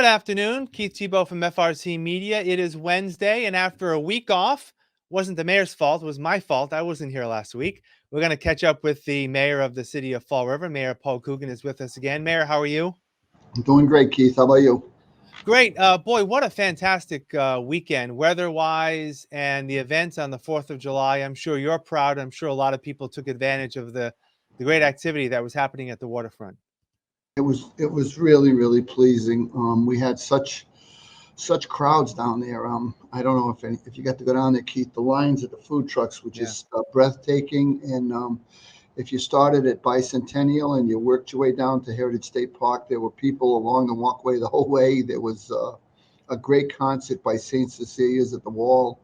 afternoon. Keith Tebow from FRC Media. It is Wednesday, and after a week off, wasn't the mayor's fault. It was my fault. I wasn't here last week. We're going to catch up with the mayor of the city of Fall River. Mayor Paul Coogan is with us again. Mayor, how are you? I'm doing great, Keith. How about you? Great. Boy, what a fantastic weekend, weather-wise, and the events on the 4th of July. I'm sure you're proud. I'm sure a lot of people took advantage of the great activity that was happening at the waterfront. It was really pleasing. We had such crowds down there. I don't know if you got to go down there, Keith. The lines at the food trucks were Yeah. just breathtaking. And if you started at Bicentennial and you worked your way down to Heritage State Park, there were people along the walkway the whole way. There was a great concert by St. Cecilia's at the Wall,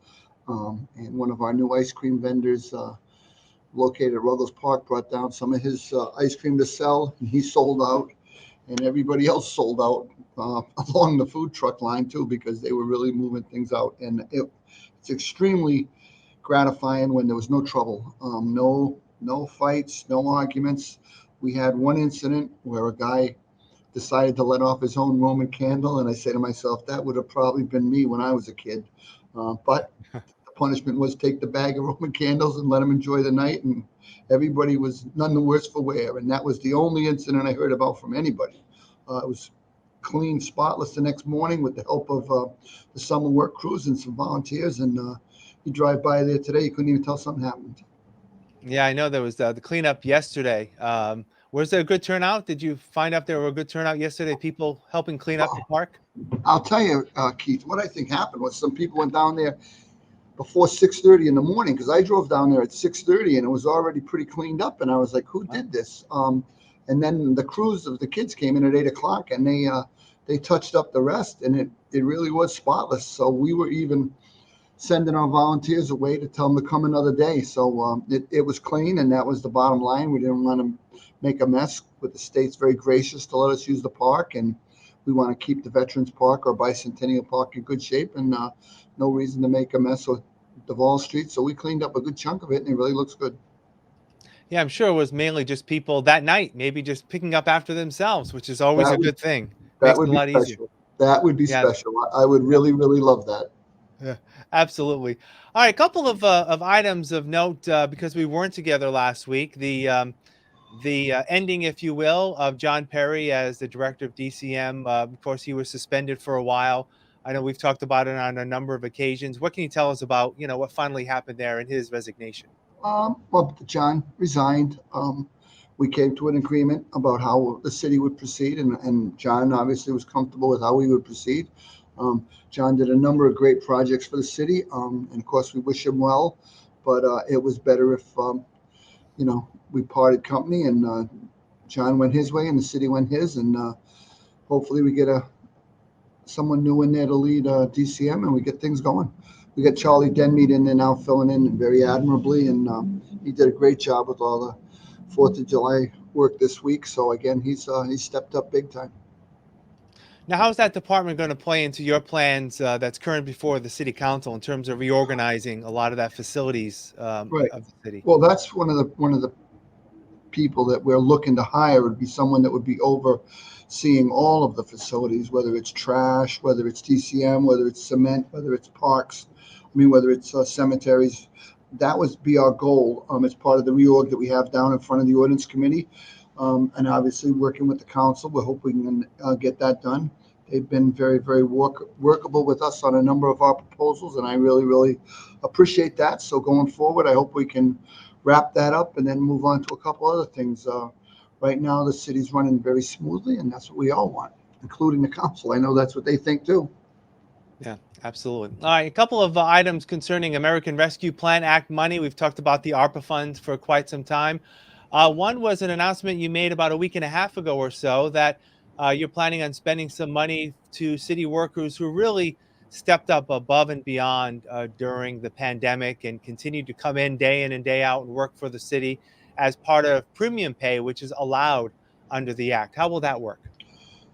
and one of our new ice cream vendors. Located at Ruggles Park, brought down some of his ice cream to sell, and he sold out, and everybody else sold out along the food truck line too, because they were really moving things out. And it's extremely gratifying when there was no trouble, no fights, no arguments. We had one incident where a guy decided to let off his own Roman candle, and I say to myself, that would have probably been me when I was a kid. But punishment was take the bag of Roman candles and let them enjoy the night, and everybody was none the worse for wear. And that was the only incident I heard about from anybody. It was clean, spotless the next morning with the help of the summer work crews and some volunteers. And you drive by there today, you couldn't even tell something happened. Yeah, I know there was the cleanup yesterday. Was there a good turnout? Did you find out there were a good turnout yesterday? People helping clean up the park? I'll tell you, Keith, what I think happened was some people went down there before 6:30 in the morning, because I drove down there at 6:30 and it was already pretty cleaned up, and I was like, who did this? And then the crews of the kids came in at 8 o'clock, and they touched up the rest, and it really was spotless. So we were even sending our volunteers away to tell them to come another day. So it was clean, and that was the bottom line. We didn't want to make a mess. But the state's very gracious to let us use the park, and we want to keep the Veterans Park or Bicentennial Park in good shape, and no reason to make a mess with Duval Street. So we cleaned up a good chunk of it, and it really looks good. Yeah, I'm sure it was mainly just people that night, maybe just picking up after themselves, which is always That a would good thing. that Makes it would a be lot easier. special. That would be Yeah, special. I would really love that. yeah, absolutely. All right, a couple of items of note because we weren't together last week. The ending, if you will, of John Perry as the director of DCM. Of course, he was suspended for a while. I know we've talked about it on a number of occasions. What can you tell us about, what finally happened there in his resignation? Well, John resigned. We came to an agreement about how the city would proceed, and John obviously was comfortable with how we would proceed. John did a number of great projects for the city, and of course we wish him well. But it was better if we parted company, and John went his way and the city went his, and hopefully we get someone new in there to lead DCM, and we get things going. We got Charlie Denmead in there now, filling in very admirably, and he did a great job with all the 4th of July work this week. So again, he's stepped up big time. Now, how's that department going to play into your plans that's current before the city council in terms of reorganizing a lot of that facilities Right. of the city? Well, that's one of the people that we're looking to hire would be someone that would be overseeing all of the facilities, whether it's trash, whether it's TCM, whether it's cement, whether it's parks, whether it's cemeteries. That would be our goal as part of the reorg that we have down in front of the ordinance committee. And obviously working with the council, we hope we can get that done. They've been very workable with us on a number of our proposals, and I really appreciate that. So going forward, I hope we can wrap that up and then move on to a couple other things. Right now, the city's running very smoothly, and that's what we all want, including the council. I know that's what they think too. Yeah, absolutely. All right, a couple of items concerning American Rescue Plan Act money. We've talked about the ARPA funds for quite some time. One was an announcement you made about a week and a half ago or so that you're planning on spending some money to city workers who really stepped up above and beyond during the pandemic and continued to come in and day out and work for the city as part of premium pay, which is allowed under the act. How will that work?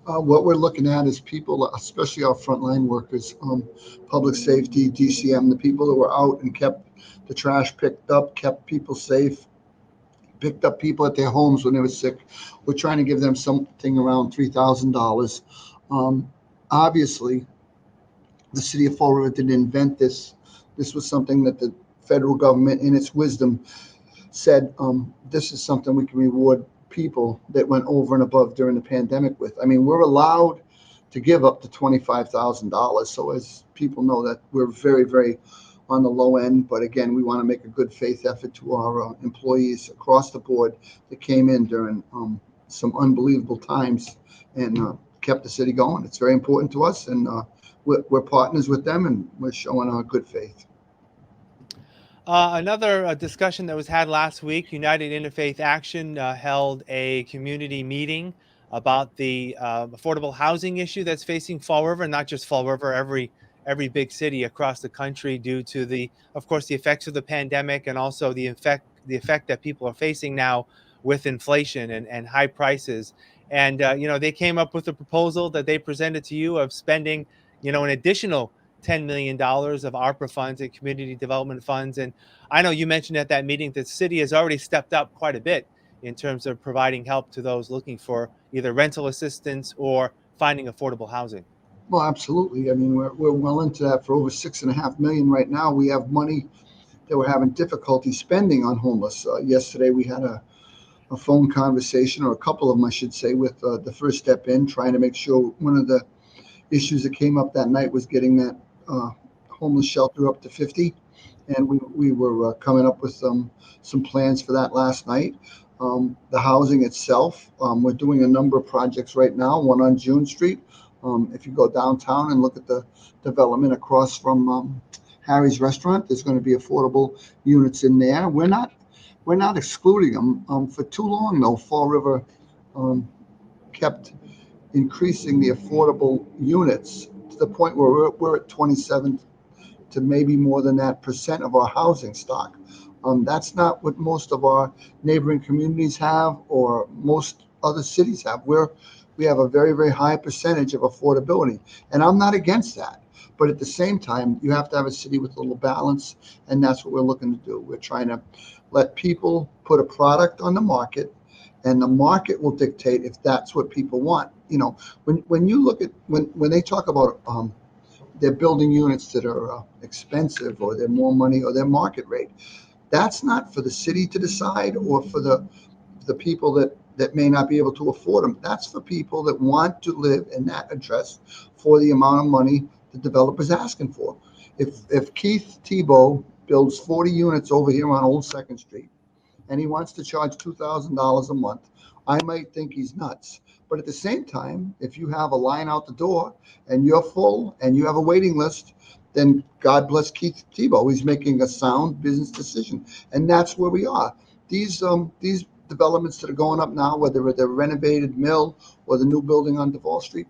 What we're looking at is people, especially our frontline workers, public safety, DCM, the people that were out and kept the trash picked up, kept people safe, picked up people at their homes when they were sick. We're trying to give them something around $3,000. obviously, the city of Fall River didn't invent this. This was something that the federal government, in its wisdom, said, this is something we can reward people that went over and above during the pandemic with. I mean, we're allowed to give up to $25,000. So as people know, that we're very, very on the low end. But again, we want to make a good faith effort to our employees across the board that came in during some unbelievable times and kept the city going. It's very important to us, and we're partners with them, and we're showing our good faith. Another discussion that was had last week, United Interfaith Action held a community meeting about the affordable housing issue that's facing Fall River, not just Fall River, every big city across the country, due to of course, the effects of the pandemic, and also the effect that people are facing now with inflation and high prices. And they came up with a proposal that they presented to you of spending, an additional $10 million of ARPA funds and community development funds. And I know you mentioned at that meeting that the city has already stepped up quite a bit in terms of providing help to those looking for either rental assistance or finding affordable housing. Well, absolutely. I mean, we're well into that. For over $6.5 million right now, we have money that we're having difficulty spending on homeless. Yesterday, we had a phone conversation, or a couple of them, I should say, with the First Step In, trying to make sure one of the issues that came up that night was getting that homeless shelter up to 50. And we were coming up with some plans for that last night. The housing itself, we're doing a number of projects right now, one on June Street. If you go downtown and look at the development across from Harry's Restaurant, there's going to be affordable units in there. We're not excluding them. For too long, though, Fall River kept increasing the affordable units to the point where we're at 27 to maybe more than that percent of our housing stock. That's not what most of our neighboring communities have, or most other cities have. We have a very, very high percentage of affordability, and I'm not against that. But at the same time, you have to have a city with a little balance, and that's what we're looking to do. We're trying to let people put a product on the market, and the market will dictate if that's what people want. When you look at when they talk about they're building units that are expensive, or they're more money, or their market rate, that's not for the city to decide, or for the people that may not be able to afford them. That's for people that want to live in that address for the amount of money the developer's asking for. If Keith Tebow builds 40 units over here on Old 2nd Street, and he wants to charge $2,000 a month, I might think he's nuts. But at the same time, if you have a line out the door and you're full and you have a waiting list, then God bless Keith Tebow. He's making a sound business decision. And that's where we are. These developments that are going up now, whether they're renovated mill or the new building on Duval Street,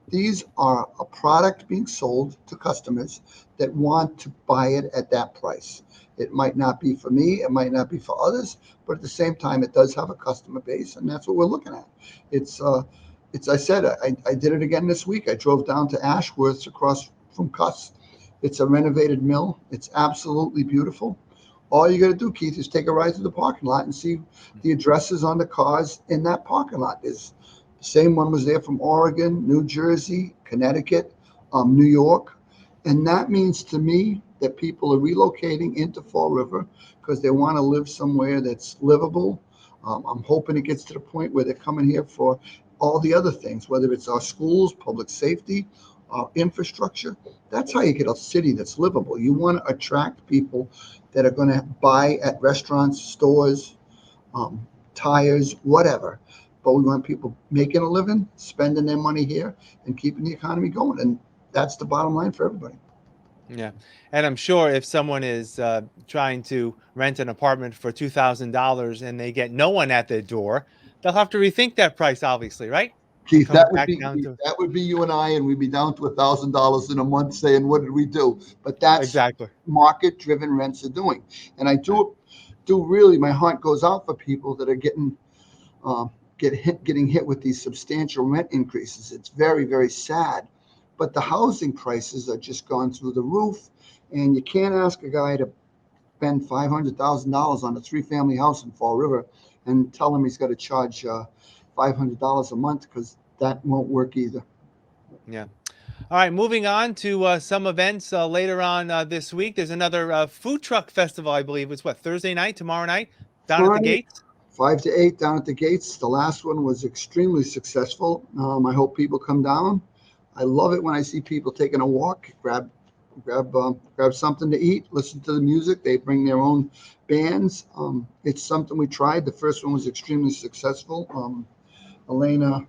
these are a product being sold to customers that want to buy it at that price. It might not be for me, it might not be for others, but at the same time, it does have a customer base, and that's what we're looking at. It's I said, I did it again this week. I drove down to Ashworth across from Cuss. It's a renovated mill. It's absolutely beautiful. All you got to do, Keith, is take a ride through the parking lot and see the addresses on the cars in that parking lot. The same one was there from Oregon, New Jersey, Connecticut, New York. And that means to me that people are relocating into Fall River because they want to live somewhere that's livable. I'm hoping it gets to the point where they're coming here for all the other things, whether it's our schools, public safety, our infrastructure. That's how you get a city that's livable. You want to attract people that are going to buy at restaurants, stores, tires, whatever. But we want people making a living, spending their money here, and keeping the economy going. And that's the bottom line for everybody. Yeah. And I'm sure if someone is trying to rent an apartment for $2,000 and they get no one at their door, they'll have to rethink that price, obviously, right? And Keith, come back down to that would be you and I, and we'd be down to $1,000 in a month saying, what did we do? But that's exactly. market-driven rents are doing. And I Right. do really, my heart goes out for people that are getting hit with these substantial rent increases. It's very, very sad. But the housing prices are just gone through the roof, and you can't ask a guy to spend $500,000 on a 3-family house in Fall River and tell him he's got to charge $500 a month, because that won't work either. Yeah. All right, moving on to some events later on this week. There's another food truck festival, I believe. It's what, Thursday night, tomorrow night, down at the Friday, gates? 5 to 8 down at the gates. The last one was extremely successful. I hope people come down. I love it when I see people taking a walk, grab something to eat, listen to the music. They bring their own bands. It's something we tried. The first one was extremely successful. Elena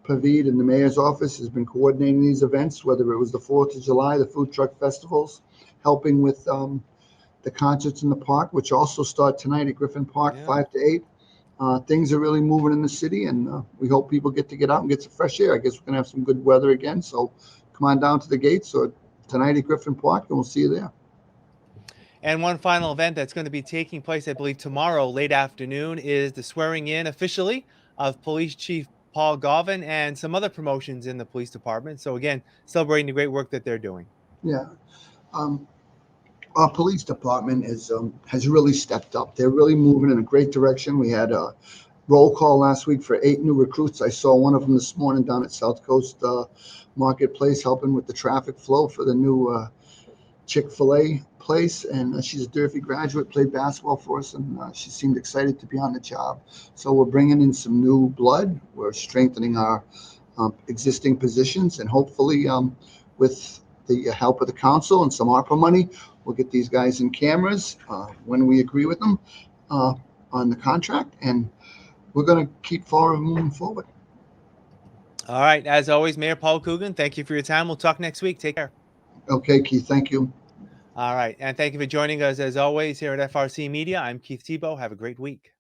Pavid in the mayor's office has been coordinating these events, whether it was the 4th of July, the food truck festivals, helping with the concerts in the park, which also start tonight at Griffin Park, Yeah. 5 to 8. Things are really moving in the city, and we hope people get to get out and get some fresh air. I guess we're going to have some good weather again, so come on down to the gates or tonight at Griffin Park, and we'll see you there. And one final event that's going to be taking place, I believe, tomorrow late afternoon is the swearing in officially of Police Chief Paul Galvin and some other promotions in the police department. So again, celebrating the great work that they're doing. Yeah. Um, our police department has really stepped up. They're really moving in a great direction. We had a roll call last week for 8 new recruits. I saw one of them this morning down at South Coast Marketplace, helping with the traffic flow for the new Chick-fil-A place. And she's a Durfee graduate, played basketball for us, and she seemed excited to be on the job. So we're bringing in some new blood. We're strengthening our existing positions, and hopefully with the help of the council and some ARPA money, we'll get these guys in cameras when we agree with them on the contract, and we're going to keep moving forward. All right. As always, Mayor Paul Coogan, thank you for your time. We'll talk next week. Take care. Okay, Keith, thank you. All right. And thank you for joining us as always here at FRC Media. I'm Keith Tebow. Have a great week.